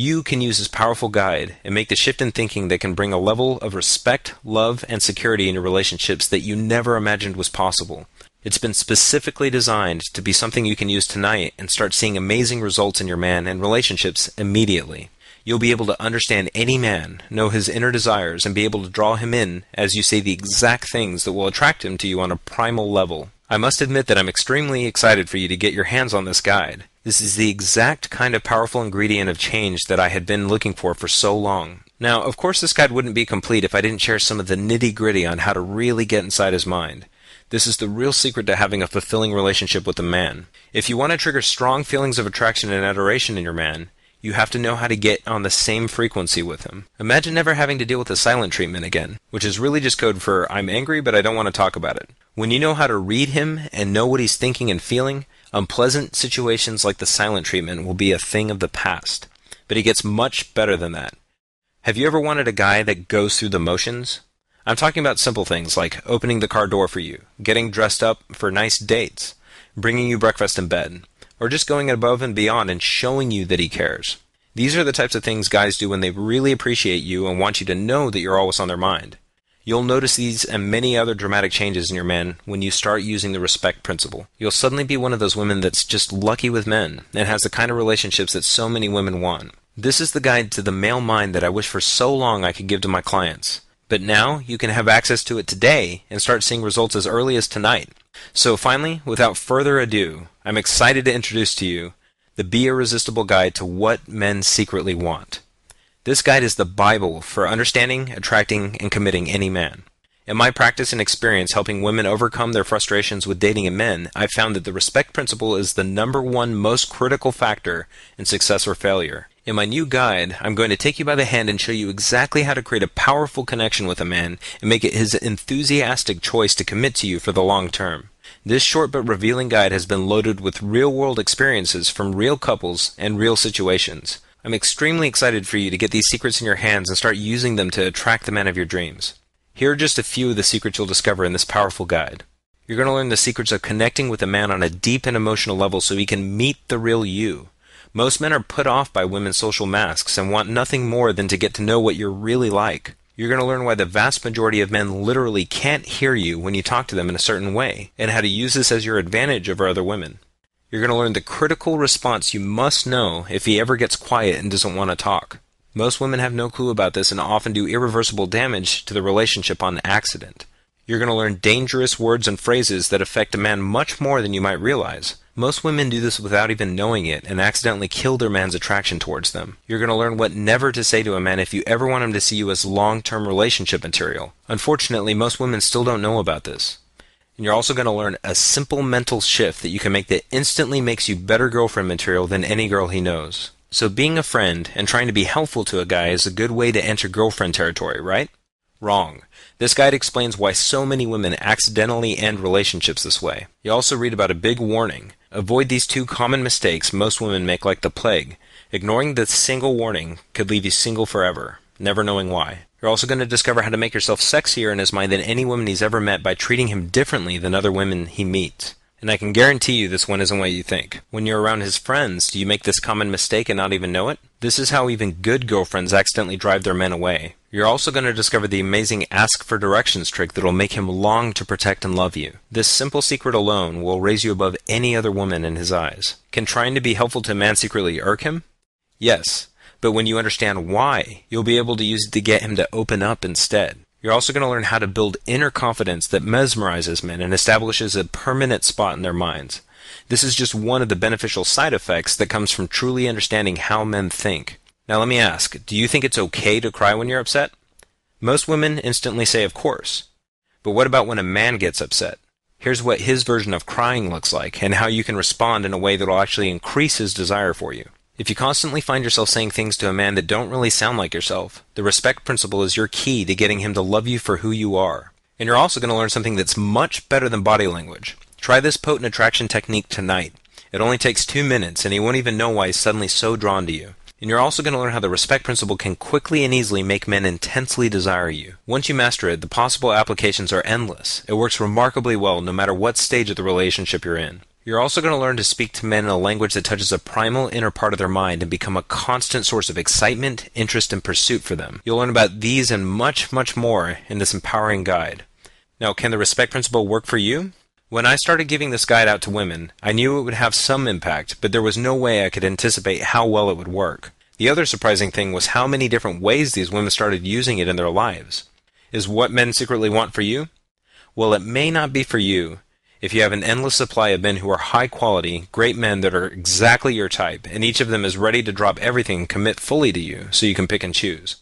You can use this powerful guide and make the shift in thinking that can bring a level of respect, love, and security in your relationships that you never imagined was possible. It's been specifically designed to be something you can use tonight and start seeing amazing results in your man and relationships immediately. You'll be able to understand any man, know his inner desires, and be able to draw him in as you say the exact things that will attract him to you on a primal level. I must admit that I'm extremely excited for you to get your hands on this guide. This is the exact kind of powerful ingredient of change that I had been looking for so long. Now, of course, this guide wouldn't be complete if I didn't share some of the nitty-gritty on how to really get inside his mind. This is the real secret to having a fulfilling relationship with a man. If you want to trigger strong feelings of attraction and adoration in your man, you have to know how to get on the same frequency with him. Imagine never having to deal with the silent treatment again, which is really just code for I'm angry but I don't want to talk about it. When you know how to read him and know what he's thinking and feeling, unpleasant situations like the silent treatment will be a thing of the past. But he gets much better than that. Have you ever wanted a guy that goes through the motions? I'm talking about simple things like opening the car door for you, getting dressed up for nice dates, bringing you breakfast in bed, or just going above and beyond and showing you that he cares. These are the types of things guys do when they really appreciate you and want you to know that you're always on their mind. You'll notice these and many other dramatic changes in your man when you start using the respect principle. You'll suddenly be one of those women that's just lucky with men and has the kind of relationships that so many women want. This is the guide to the male mind that I wish for so long I could give to my clients. But now you can have access to it today and start seeing results as early as tonight. So finally, without further ado, I'm excited to introduce to you the Be Irresistible Guide to What Men Secretly Want. This guide is the Bible for understanding, attracting, and committing any man. In my practice and experience helping women overcome their frustrations with dating men, I've found that the respect principle is the #1 most critical factor in success or failure. In my new guide, I'm going to take you by the hand and show you exactly how to create a powerful connection with a man and make it his enthusiastic choice to commit to you for the long term. This short but revealing guide has been loaded with real-world experiences from real couples and real situations. I'm extremely excited for you to get these secrets in your hands and start using them to attract the man of your dreams. Here are just a few of the secrets you'll discover in this powerful guide. You're going to learn the secrets of connecting with a man on a deep and emotional level so he can meet the real you. Most men are put off by women's social masks and want nothing more than to get to know what you're really like. You're going to learn why the vast majority of men literally can't hear you when you talk to them in a certain way, and how to use this as your advantage over other women. You're going to learn the critical response you must know if he ever gets quiet and doesn't want to talk. Most women have no clue about this and often do irreversible damage to the relationship on accident. You're going to learn dangerous words and phrases that affect a man much more than you might realize. Most women do this without even knowing it and accidentally kill their man's attraction towards them. You're going to learn what never to say to a man if you ever want him to see you as long-term relationship material. Unfortunately, most women still don't know about this. And you're also going to learn a simple mental shift that you can make that instantly makes you better girlfriend material than any girl he knows. So being a friend and trying to be helpful to a guy is a good way to enter girlfriend territory, right? Wrong. This guide explains why so many women accidentally end relationships this way. You also read about a big warning. Avoid these 2 common mistakes most women make like the plague. Ignoring the single warning could leave you single forever, never knowing why. You're also going to discover how to make yourself sexier in his mind than any woman he's ever met by treating him differently than other women he meets. And I can guarantee you this one isn't what you think. When you're around his friends, do you make this common mistake and not even know it? This is how even good girlfriends accidentally drive their men away. You're also going to discover the amazing ask for directions trick that will make him long to protect and love you. This simple secret alone will raise you above any other woman in his eyes. Can trying to be helpful to a man secretly irk him? Yes, but when you understand why, you'll be able to use it to get him to open up instead. You're also going to learn how to build inner confidence that mesmerizes men and establishes a permanent spot in their minds. This is just one of the beneficial side effects that comes from truly understanding how men think. Now let me ask, do you think it's okay to cry when you're upset? Most women instantly say of course. But what about when a man gets upset? Here's what his version of crying looks like and how you can respond in a way that will actually increase his desire for you. If you constantly find yourself saying things to a man that don't really sound like yourself, the respect principle is your key to getting him to love you for who you are. And you're also going to learn something that's much better than body language. Try this potent attraction technique tonight. It only takes 2 minutes and he won't even know why he's suddenly so drawn to you. And you're also going to learn how the respect principle can quickly and easily make men intensely desire you. Once you master it, the possible applications are endless. It works remarkably well no matter what stage of the relationship you're in. You're also going to learn to speak to men in a language that touches a primal inner part of their mind and become a constant source of excitement, interest, and pursuit for them. You'll learn about these and much, much more in this empowering guide. Now, can the respect principle work for you? When I started giving this guide out to women, I knew it would have some impact, but there was no way I could anticipate how well it would work. The other surprising thing was how many different ways these women started using it in their lives. Is what men secretly want for you? Well, it may not be for you if you have an endless supply of men who are high quality, great men that are exactly your type, and each of them is ready to drop everything and commit fully to you so you can pick and choose.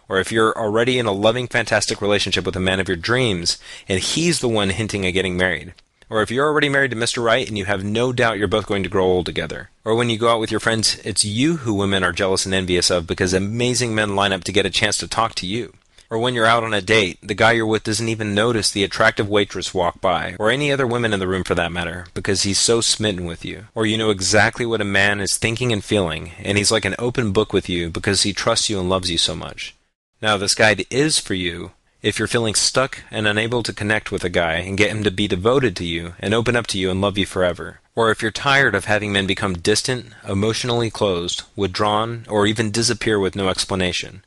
Or if you're already in a loving, fantastic relationship with a man of your dreams, and he's the one hinting at getting married. Or if you're already married to Mr. Right and you have no doubt you're both going to grow old together. Or when you go out with your friends, it's you who women are jealous and envious of because amazing men line up to get a chance to talk to you. Or when you're out on a date, the guy you're with doesn't even notice the attractive waitress walk by, or any other women in the room for that matter, because he's so smitten with you. Or you know exactly what a man is thinking and feeling, and he's like an open book with you because he trusts you and loves you so much. Now, this guide is for you if you're feeling stuck and unable to connect with a guy and get him to be devoted to you and open up to you and love you forever. Or if you're tired of having men become distant, emotionally closed, withdrawn, or even disappear with no explanation.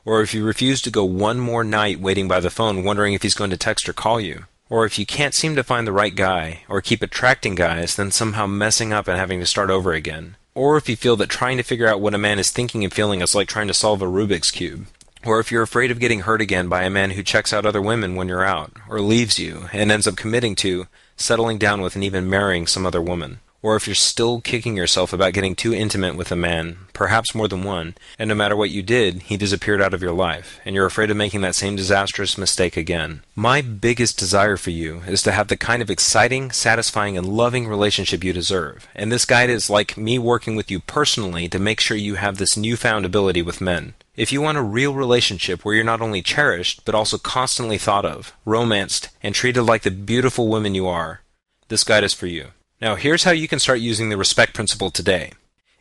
Or if you refuse to go one more night waiting by the phone wondering if he's going to text or call you. Or if you can't seem to find the right guy, or keep attracting guys, then somehow messing up and having to start over again. Or if you feel that trying to figure out what a man is thinking and feeling is like trying to solve a Rubik's Cube. Or if you're afraid of getting hurt again by a man who checks out other women when you're out, or leaves you, and ends up committing to, settling down with, and even marrying some other woman. Or if you're still kicking yourself about getting too intimate with a man, perhaps more than one, and no matter what you did, he disappeared out of your life, and you're afraid of making that same disastrous mistake again. My biggest desire for you is to have the kind of exciting, satisfying, and loving relationship you deserve, and this guide is like me working with you personally to make sure you have this newfound ability with men. If you want a real relationship where you're not only cherished, but also constantly thought of, romanced, and treated like the beautiful woman you are, this guide is for you. Now, here's how you can start using the respect principle today.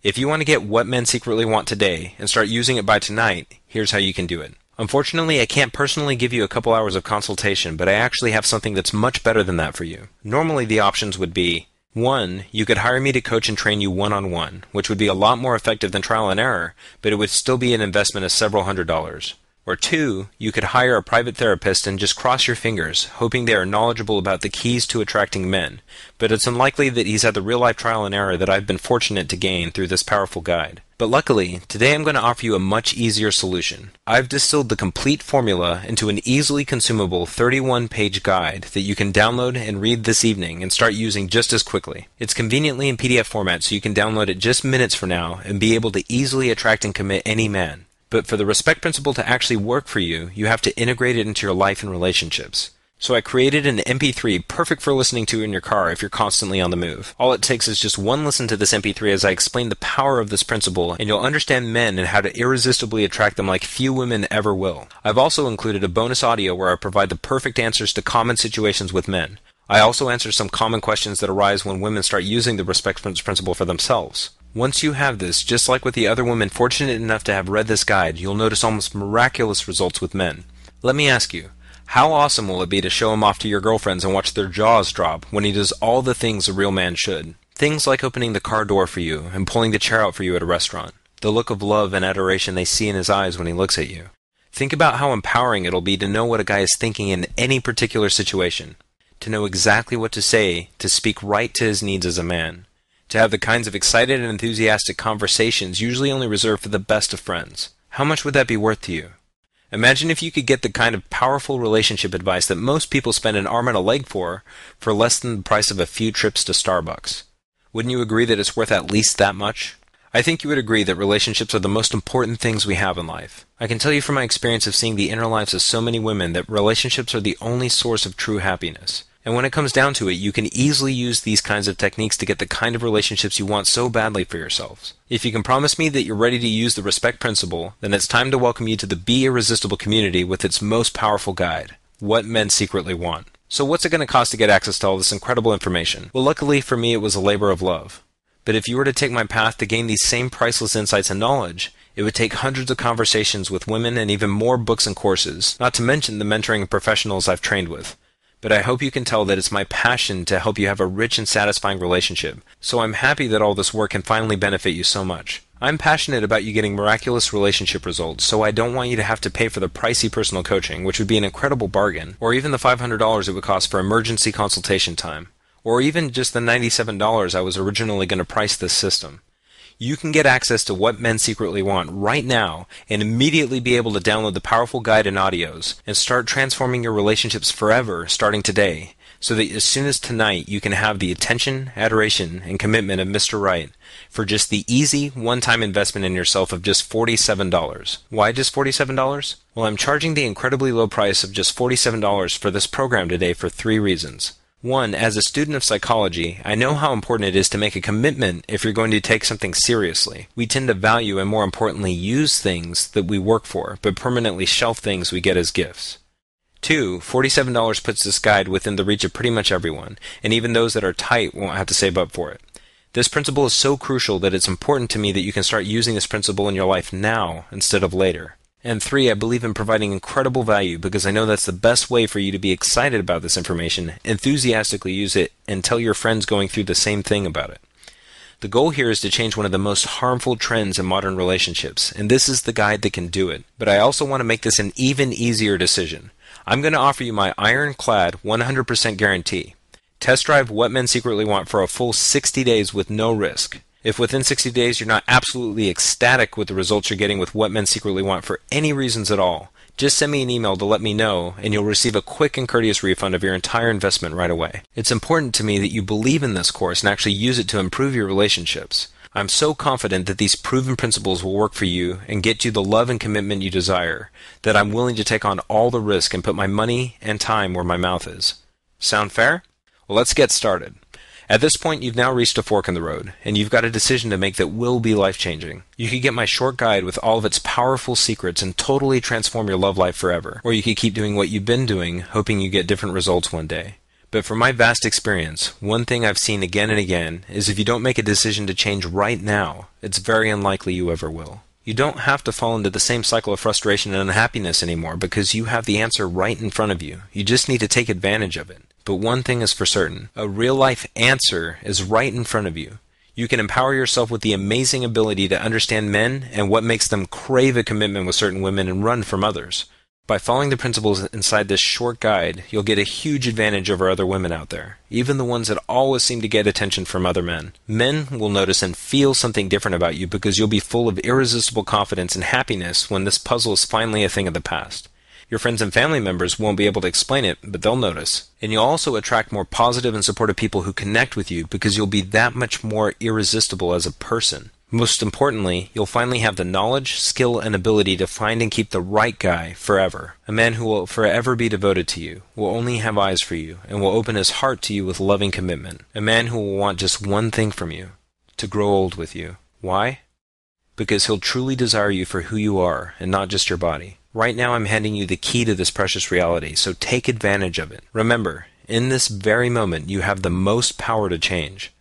If you want to get what men secretly want today and start using it by tonight, here's how you can do it. Unfortunately, I can't personally give you a couple hours of consultation, but I actually have something that's much better than that for you. Normally, the options would be 1. You could hire me to coach and train you one-on-one, which would be a lot more effective than trial and error, but it would still be an investment of several $100s. Or 2, you could hire a private therapist and just cross your fingers, hoping they are knowledgeable about the keys to attracting men, but it's unlikely that he's had the real-life trial and error that I've been fortunate to gain through this powerful guide. But luckily, today I'm going to offer you a much easier solution. I've distilled the complete formula into an easily consumable 31-page guide that you can download and read this evening and start using just as quickly. It's conveniently in PDF format so you can download it just minutes from now and be able to easily attract and commit any man. But for the respect principle to actually work for you, you have to integrate it into your life and relationships. So I created an MP3 perfect for listening to in your car if you're constantly on the move. All it takes is just one listen to this MP3 as I explain the power of this principle, and you'll understand men and how to irresistibly attract them like few women ever will. I've also included a bonus audio where I provide the perfect answers to common situations with men. I also answer some common questions that arise when women start using the respect principle for themselves. Once you have this, just like with the other women fortunate enough to have read this guide, you'll notice almost miraculous results with men. Let me ask you, how awesome will it be to show him off to your girlfriends and watch their jaws drop when he does all the things a real man should? Things like opening the car door for you and pulling the chair out for you at a restaurant. The look of love and adoration they see in his eyes when he looks at you. Think about how empowering it'll be to know what a guy is thinking in any particular situation. To know exactly what to say, to speak right to his needs as a man. To have the kinds of excited and enthusiastic conversations usually only reserved for the best of friends. How much would that be worth to you? Imagine if you could get the kind of powerful relationship advice that most people spend an arm and a leg for less than the price of a few trips to Starbucks. Wouldn't you agree that it's worth at least that much? I think you would agree that relationships are the most important things we have in life. I can tell you from my experience of seeing the inner lives of so many women that relationships are the only source of true happiness. And when it comes down to it, you can easily use these kinds of techniques to get the kind of relationships you want so badly for yourselves. If you can promise me that you're ready to use the respect principle, then it's time to welcome you to the Be Irresistible community with its most powerful guide, What Men Secretly Want. So what's it going to cost to get access to all this incredible information? Well, luckily for me, it was a labor of love. But if you were to take my path to gain these same priceless insights and knowledge, it would take hundreds of conversations with women and even more books and courses, not to mention the mentoring of professionals I've trained with. but I hope you can tell that it's my passion to help you have a rich and satisfying relationship, so I'm happy that all this work can finally benefit you so much. I'm passionate about you getting miraculous relationship results, so I don't want you to have to pay for the pricey personal coaching, which would be an incredible bargain, or even the $500 it would cost for emergency consultation time, or even just the $97 I was originally going to price this system. You can get access to what men secretly want right now and immediately be able to download the powerful guide and audios and start transforming your relationships forever starting today, so that as soon as tonight you can have the attention, adoration, and commitment of Mr. Right for just the easy one-time investment in yourself of just $47. Why just $47? Well, I'm charging the incredibly low price of just $47 for this program today for 3 reasons. 1, as a student of psychology, I know how important it is to make a commitment if you're going to take something seriously. We tend to value and, more importantly, use things that we work for, but permanently shelf things we get as gifts. 2, $47 puts this guide within the reach of pretty much everyone, and even those that are tight won't have to save up for it. This principle is so crucial that it's important to me that you can start using this principle in your life now instead of later. And 3, I believe in providing incredible value because I know that's the best way for you to be excited about this information, enthusiastically use it, and tell your friends going through the same thing about it. The goal here is to change one of the most harmful trends in modern relationships, and this is the guide that can do it. But I also want to make this an even easier decision. I'm going to offer you my ironclad 100% guarantee. Test drive What Men Secretly Want for a full 60 days with no risk. If within 60 days you're not absolutely ecstatic with the results you're getting with What Men Secretly Want for any reasons at all, just send me an email to let me know and you'll receive a quick and courteous refund of your entire investment right away. It's important to me that you believe in this course and actually use it to improve your relationships. I'm so confident that these proven principles will work for you and get you the love and commitment you desire, that I'm willing to take on all the risk and put my money and time where my mouth is. Sound fair? Well, let's get started. At this point, you've now reached a fork in the road, and you've got a decision to make that will be life-changing. You could get my short guide with all of its powerful secrets and totally transform your love life forever, or you could keep doing what you've been doing, hoping you get different results one day. But from my vast experience, one thing I've seen again and again is if you don't make a decision to change right now, it's very unlikely you ever will. You don't have to fall into the same cycle of frustration and unhappiness anymore because you have the answer right in front of you. You just need to take advantage of it. But one thing is for certain, a real-life answer is right in front of you. You can empower yourself with the amazing ability to understand men and what makes them crave a commitment with certain women and run from others. By following the principles inside this short guide, you'll get a huge advantage over other women out there, even the ones that always seem to get attention from other men. Men will notice and feel something different about you because you'll be full of irresistible confidence and happiness when this puzzle is finally a thing of the past. Your friends and family members won't be able to explain it, but they'll notice. And you'll also attract more positive and supportive people who connect with you because you'll be that much more irresistible as a person. Most importantly, you'll finally have the knowledge, skill, and ability to find and keep the right guy forever. A man who will forever be devoted to you, will only have eyes for you, and will open his heart to you with loving commitment. A man who will want just one thing from you, to grow old with you. Why? Because he'll truly desire you for who you are, and not just your body. Right now I'm handing you the key to this precious reality, so take advantage of it. Remember, in this very moment you have the most power to change.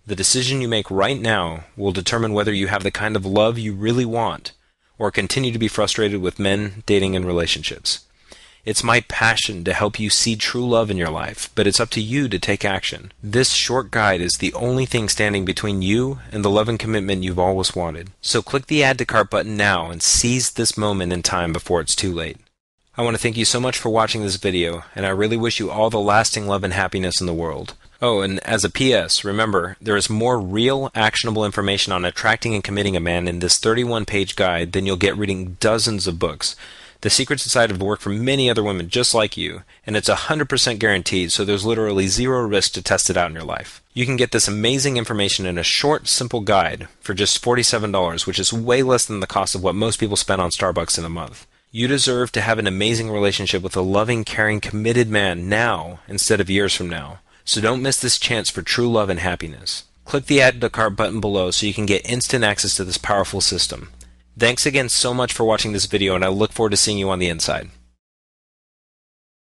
The decision you make right now will determine whether you have the kind of love you really want, or continue to be frustrated with men, dating, and relationships. It's my passion to help you see true love in your life, but it's up to you to take action. This short guide is the only thing standing between you and the love and commitment you've always wanted. So click the Add to Cart button now and seize this moment in time before it's too late. I want to thank you so much for watching this video, and I really wish you all the lasting love and happiness in the world. Oh, and as a PS, remember, there is more real, actionable information on attracting and committing a man in this 31-page guide than you'll get reading dozens of books. The secrets inside have worked for many other women just like you, and it's 100% guaranteed, so there's literally zero risk to test it out in your life. You can get this amazing information in a short, simple guide for just $47, which is way less than the cost of what most people spend on Starbucks in a month. You deserve to have an amazing relationship with a loving, caring, committed man now instead of years from now. So don't miss this chance for true love and happiness. Click the Add to Cart button below so you can get instant access to this powerful system. Thanks again so much for watching this video, and I look forward to seeing you on the inside.